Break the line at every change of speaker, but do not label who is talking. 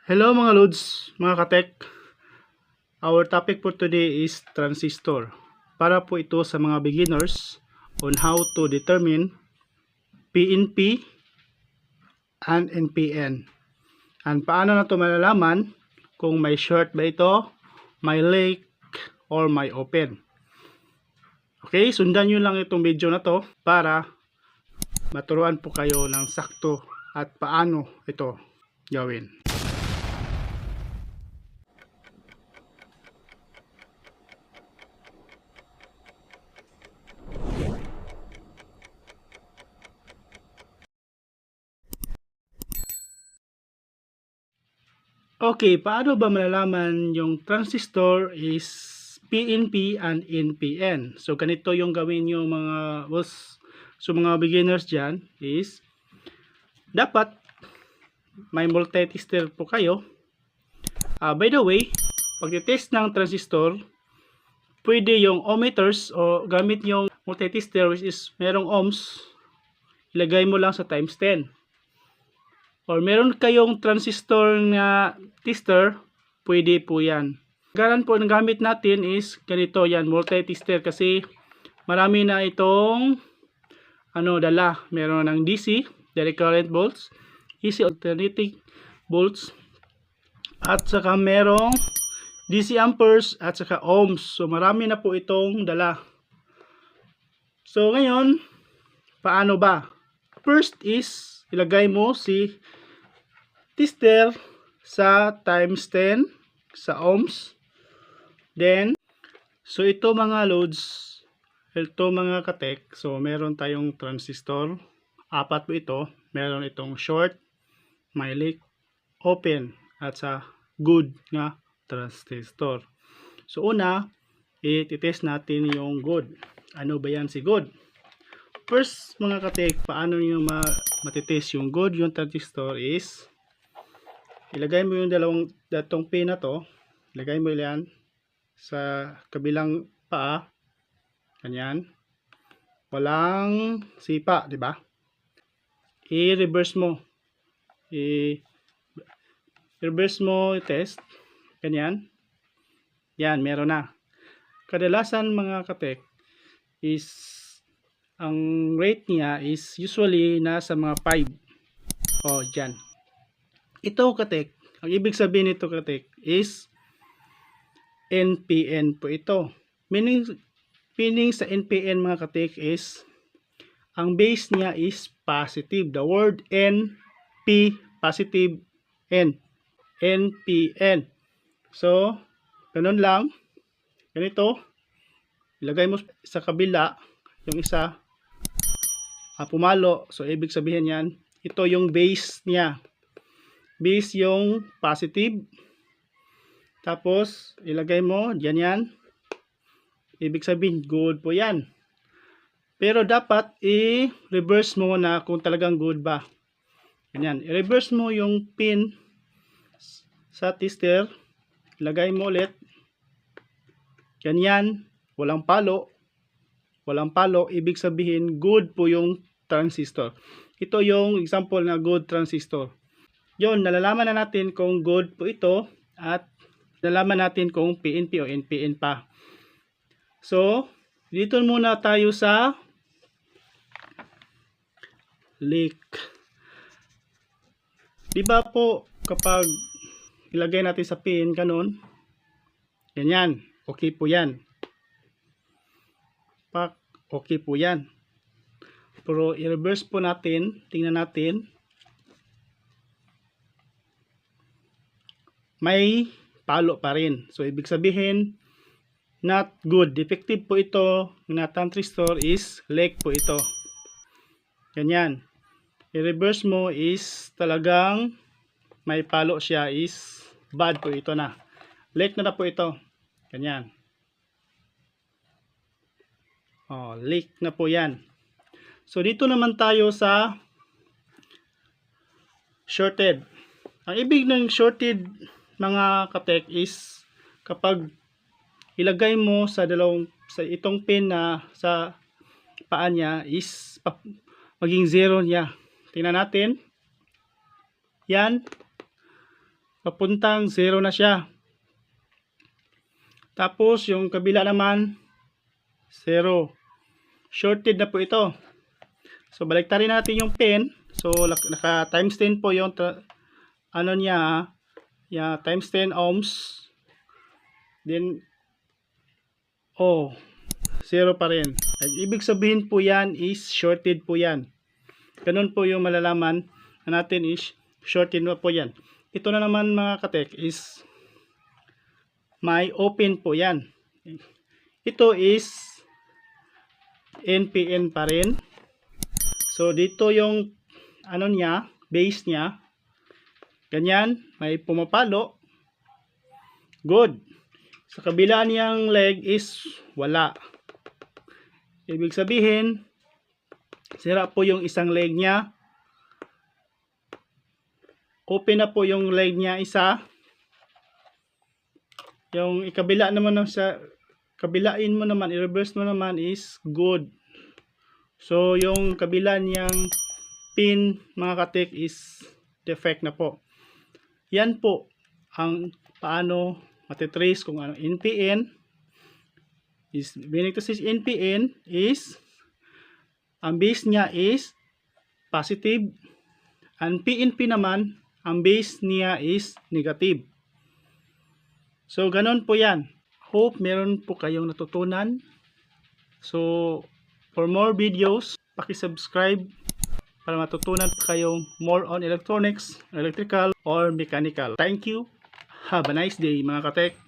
Hello mga Lods, mga Katek. Our topic for today is transistor. Para po ito sa mga beginners on how to determine PNP and NPN. And paano na ito malalaman kung may short ba ito, may leak, or may open. Okay, sundan nyo lang itong video na to para maturuan po kayo ng sakto at paano ito gawin. Okay, paano ba malalaman yung transistor is PNP and NPN? So, ganito yung gawin yung mga mga beginners dyan is dapat may multitester po kayo. By the way, pag-test ng transistor, pwede yung ohmmeters o gamit yung multitester which is merong ohms, ilagay mo lang sa times 10. Or meron kayong transistor na tester, pwede po yan. Garan po ang gamit natin is ganito yan, multi-tester kasi marami na itong dala. Meron ng DC, direct current volts, AC alternating volts, at saka merong DC amperes at saka ohms. So marami na po itong dala. So ngayon, paano ba? First is ilagay mo si tester sa times 10 sa ohms. Then, so ito mga loads, ito mga katek, so meron tayong transistor, apat po ito, meron itong short, may leak, open, at sa good nga transistor. So una, i-test natin yung good. Ano ba yan si good? First mga katek, paano nyo matitest yung good yung transistor is ilagay mo yung datong pin na to, ilagay mo yan sa kabilang paa, ganyan, walang sipa, di ba? I-reverse mo, i-reverse mo, test, ganyan, yan, meron na. Kadalasan mga katek is ang rate niya is usually nasa mga 5 o dyan. Ito katek, ang ibig sabihin nito katek is NPN po ito. Meaning sa NPN mga katek is ang base niya is positive. The word NP, positive, N. NPN. So, ganun lang. Ganito. Ilagay mo sa kabila yung isa pumalo. So, ibig sabihin yan, ito yung base niya. Base yung positive. Tapos, ilagay mo, dyan yan. Ibig sabihin, good po yan. Pero dapat, i-reverse mo na kung talagang good ba. Ganyan. I-reverse mo yung pin sa tester. Ilagay mo ulit. Ganyan. Walang palo. Walang palo. Ibig sabihin, good po yung transistor. Ito yung example na good transistor. Yun, nalalaman na natin kung good po ito at nalalaman natin kung PNP o NPN pa. So, dito muna tayo sa leak. Diba po kapag ilagay natin sa pin, ganun, ganyan, okay po yan. Okay po yan. Pero i-reverse po natin, tingnan natin. May palo pa rin. So, ibig sabihin, not good. Defective po ito na transistor is leak po ito. Ganyan. I-reverse mo is talagang may palo siya is bad po ito na. Leak na po ito. Ganyan. Leak na po yan. So, dito naman tayo sa shorted. Ang ibig ng shorted mga katek is kapag ilagay mo sa itong pin na sa paa niya is maging zero niya. Tingnan natin. Yan. papuntang 0 na siya. Tapos yung kabila naman 0. Shorted na po ito. So baliktarin natin yung pin. So naka times 10 po yung ano niya, times 10 ohms. Then 0 pa rin. At ibig sabihin po yan is shorted po yan. Ganun po yung malalaman na natin is shorted na po yan. Ito na naman mga katek is may open po yan. Ito is NPN pa rin. So dito yung ano niya, base niya. Ganyan, may pumapalo. Good. Sa kabila niyang leg is wala. Ibig sabihin, sira po yung isang leg niya. Open na po yung leg niya isa. Yung ikabila naman sa kabilain mo naman, i-reverse mo naman is good. So yung kabila niyang pin mga katik is defect na po. Yan po ang paano matitrace kung ano NPN is meaning to say NPN is ang base niya is positive, and PNP naman ang base niya is negative. So ganon po yan. Hope meron po kayong natutunan. So for more videos, paki-subscribe para matutunan pa kayong more on electronics, electrical or mechanical. Thank you. Have a nice day mga katek.